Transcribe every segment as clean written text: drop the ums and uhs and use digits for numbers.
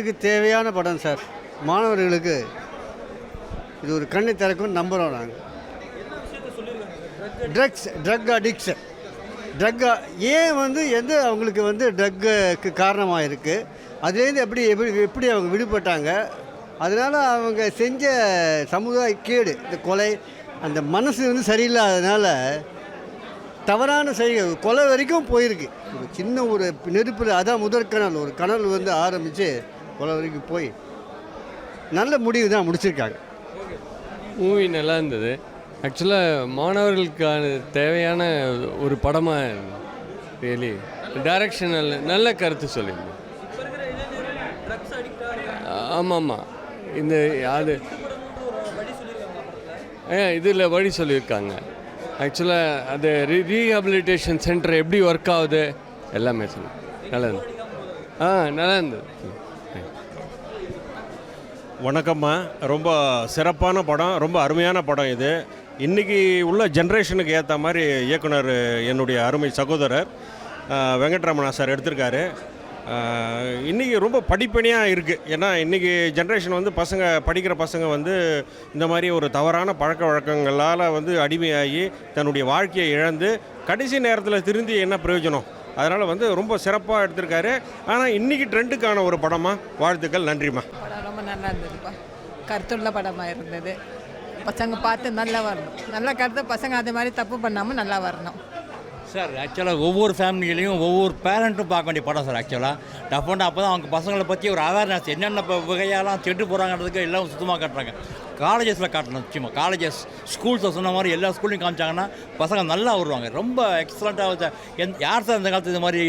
இதுக்கு தேவையான படம் சார். மாணவர்களுக்கு இது ஒரு கண்ணை திறக்கும் நம்புகிறோம் நாங்கள். ட்ரக் அடிக்ஷன் ஏன் எந்த அவங்களுக்கு ட்ரக்குக்கு காரணமாக இருக்குது, அதுலேருந்து எப்படி எப்படி எப்படி அவங்க விடுபட்டாங்க, அதனால் அவங்க செஞ்ச சமுதாய கேடு, இந்த கொலை, அந்த மனசு சரியில்லாததுனால தவறான செய்கை கொலை வரைக்கும் போயிருக்கு. ஒரு சின்ன ஒரு நெருப்பில் அதான் முதற்கனல், ஒரு கனல் ஆரம்பித்து கொலை வரைக்கும் போய் நல்ல முடிவு தான் முடிச்சிருக்காங்க. மூவி நல்லா இருந்தது. ஆக்சுவலாக மாணவர்களுக்கான தேவையான ஒரு படமாக ரியலி டைரக்ஷன் நல்ல கருத்து சொல்லியிருந்தேன். ஆமாம், இந்த அது இதில் வழி சொல்லியிருக்காங்க. ஆக்சுவலாக அது ரீஹாபிலிட்டேஷன் சென்டர் எப்படி ஒர்க் ஆகுது எல்லாமே சொல்லு. நல்லா இருந்தது. நல்லா இருந்தது. வணக்கம்மா. ரொம்ப சிறப்பான படம், ரொம்ப அருமையான படம் இது. இன்றைக்கி உள்ள ஜென்ரேஷனுக்கு ஏற்ற மாதிரி இயக்குனர் என்னுடைய அருமை சகோதரர் வெங்கட்ரமணா சார் எடுத்திருக்காரு. இன்றைக்கி ரொம்ப படிப்பணியாக இருக்குது. ஏன்னா இன்றைக்கி ஜென்ரேஷன் படிக்கிற பசங்க இந்த மாதிரி ஒரு தவறான பழக்க வழக்கங்களால் அடிமையாகி தன்னுடைய வாழ்க்கையை இழந்து கடைசி நேரத்தில் திருந்தி என்ன பிரயோஜனம், அதனால் ரொம்ப சிறப்பாக எடுத்திருக்காரு. ஆனால் இன்றைக்கி ட்ரெண்டுக்கான ஒரு படமாக வாழ்த்துக்கள். நன்றிம்மா. படம் ரொம்ப நல்லா இருந்ததுப்பா. கருத்துள்ள படமாக இருந்தது. பசங்க பார்த்து நல்லா வரணும். நல்ல கருத்து, பசங்க அது மாதிரி தப்பு பண்ணாமல் நல்லா வரணும் சார். ஆக்சுவலாக ஒவ்வொரு ஃபேமிலியிலையும் ஒவ்வொரு பேரண்ட்டும் பார்க்க வேண்டிய படம் சார். ஆக்சுவலாக டெஃபரெண்டாக அப்போ தான் அவங்க பசங்களை பற்றி ஒரு அவேர்னஸ், என்னென்ன வகையெல்லாம் கெட்டு போகிறாங்கிறதுக்கு எல்லாம் சுத்தமாக காட்டுறாங்க. காலேஜஸில் காட்டணும். நிச்சயமாக காலேஜஸ், ஸ்கூல்ஸை சொன்ன மாதிரி எல்லா ஸ்கூல்லையும் காமிச்சாங்கன்னா பசங்க நல்லா வருவாங்க. ரொம்ப எக்ஸலண்ட்டாக யார் சார் இந்த காலத்து இது மாதிரி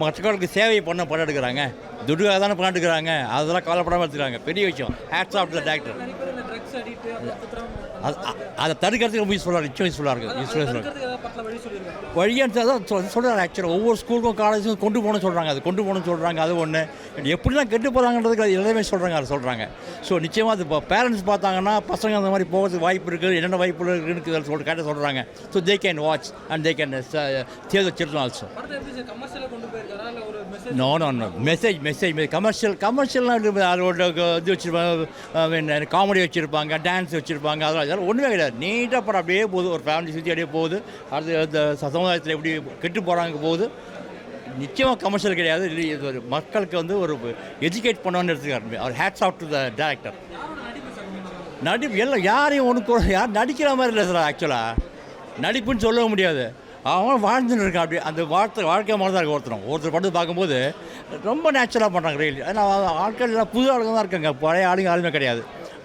மக்களுக்கு சேவை பண்ண படம் எடுக்கிறாங்க, துடுக்காக தானே படம் எடுக்கிறாங்க, அதெல்லாம் கவலைப்படாமல் எடுத்துக்கிறாங்க. பெரிய விஷயம். Hats off the director. அதை தடுக்கிறதுக்கு ரொம்ப யூஸ்ஃபுல்லாக இருக்குது. நிச்சயம் யூஸ்ஃபுல்லாக இருக்குது. வழியான்னு தான் சொல்கிறாங்க. ஆக்சுவலாக ஒவ்வொரு ஸ்கூலுக்கும் காலேஜுக்கும் கொண்டு போகணும்னு சொல்கிறாங்க. அது கொண்டு போகணும்னு சொல்கிறாங்க. அது ஒன்று எப்படிலாம் கெட்டு போகிறாங்கன்றதுக்கு அது எல்லாமே சொல்கிறாங்க. அதை சொல்கிறாங்க. ஸோ நிச்சயமாக அது இப்போ பேரண்ட்ஸ் பார்த்தாங்கன்னா பசங்க அந்த மாதிரி போகிறதுக்கு வாய்ப்பு இருக்குது, என்னென்ன வாய்ப்பு இருக்குதுன்னு கேட்ட சொல்கிறாங்க. So they can watch and they can save the children also. No message கமர்ஷியல்லாம் அதோட இது வச்சுருப்பாங்க, காமெடி வச்சுருப்பாங்க, டான்ஸ் வச்சுருப்பாங்க. அதெல்லாம் ஒன்றுமே கிடையாது. நீட்டாக படம் அப்படியே போகுது. ஒரு ஃபேமிலி சுற்றி அப்படியே போகுது. அடுத்து அந்த சமுதாயத்தில் எப்படி கெட்டு போகிறாங்க போகுது. நிச்சயமாக கமர்ஷியல் கிடையாது. இது ஒரு மக்களுக்கு ஒரு எஜுகேட் பண்ணணும்னு எடுத்துக்காரு. அவர் hats off to the director. நடிப்பு எல்லாம் யாரையும் ஒன்று யார் நடிக்கிற மாதிரி இல்லை சார். ஆக்சுவலாக நடிப்புன்னு சொல்ல முடியாது. அவன் வாழ்ந்துன்னு இருக்கான். அப்படி அந்த வாழ்க்கை மாதிரி தான் இருக்கு. ஒருத்தர் படத்தை பார்க்கும்போது ரொம்ப நேச்சுரலாக பண்ணுறாங்க. ரயில் ஆனால் ஆட்கள் எல்லாம் புது ஆளுங்க தான் இருக்காங்க. பழைய ஆளுங்க யாருமே கிடையாது.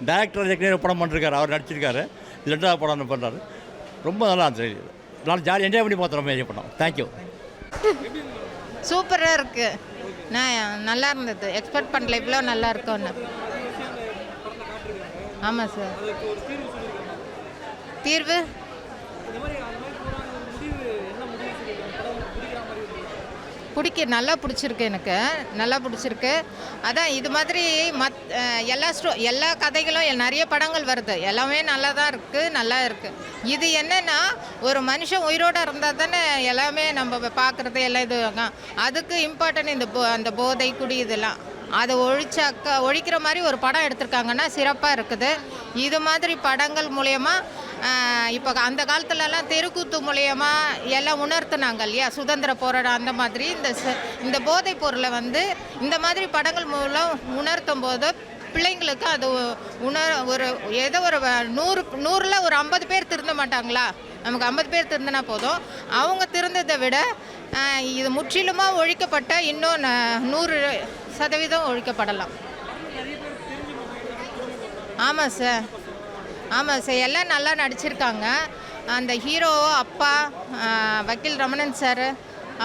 டேரக்டர் ஏற்கனவே படம் பண்ணிருக்காரு, அவர் நடிச்சிருக்காரு. 2வது படம் பண்ணுறாரு. ரொம்ப நல்லா இருந்துச்சு. நல்லா ஜாலி என்ஜாய் பண்ணி பார்த்தோம். ரொம்ப என்ஜாய் பண்ணோம். தேங்க்யூ. சூப்பராக இருக்குது. நான் நல்லா இருந்தது. எக்ஸ்பெக்ட் பண்ணல இவ்வளோ நல்லா இருக்கும்னு. ஆமாம் சார். தீர்வு நல்லா பிடிச்சிருக்கு. எனக்கு நல்லா பிடிச்சிருக்கு. அதான் இது மாதிரி எல்லா கதைகளும் நிறைய படங்கள் வருது. எல்லாமே நல்லா தான் இருக்குது, நல்லா இருக்குது. இது என்னென்னா ஒரு மனுஷன் உயிரோடு இருந்தால் தானே எல்லாமே நம்ம பார்க்குறது எல்லாம் இது. அதுக்கு இம்பார்ட்டன்ட் அந்த போதை குடி இதெல்லாம் அதை ஒழிக்கிற மாதிரி ஒரு படம் எடுத்திருக்காங்கன்னா சிறப்பாக இருக்குது. இது மாதிரி படங்கள் மூலயமா இப்போ அந்த காலத்துலலாம் தெருக்கூத்து மூலயமா எல்லாம் உணர்த்தினாங்க இல்லையா, சுதந்திர போராட்டம். அந்த மாதிரி இந்த போதைப் பொருளை இந்த மாதிரி படங்கள் மூலம் உணர்த்தும் போது பிள்ளைங்களுக்கு அது ஏதோ ஒரு 100ல் ஒரு 50 பேர் திருந்த மாட்டாங்களா? நமக்கு 50 பேர் திருந்தினா போதும். அவங்க திருந்ததை விட இது முற்றிலுமாக ஒழிக்கப்பட்ட இன்னும் 100% ஒழிக்கப்படலாம். ஆமாம் சார். எல்லாம் நல்லா நடிச்சிருக்காங்க. அந்த ஹீரோ அப்பா வக்கீல் ரமணன் சார்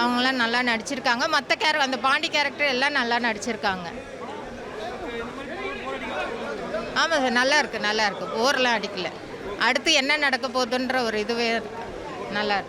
அவங்களாம் நல்லா நடிச்சிருக்காங்க. மற்ற அந்த பாண்டி கேரக்டர் எல்லாம் நல்லா நடிச்சிருக்காங்க. ஆமாம் சார். நல்லா இருக்குது. போரெலாம் அடிக்கல. அடுத்து என்ன நடக்க போகுதுன்ற ஒரு இதுவே நல்லா இருக்கு.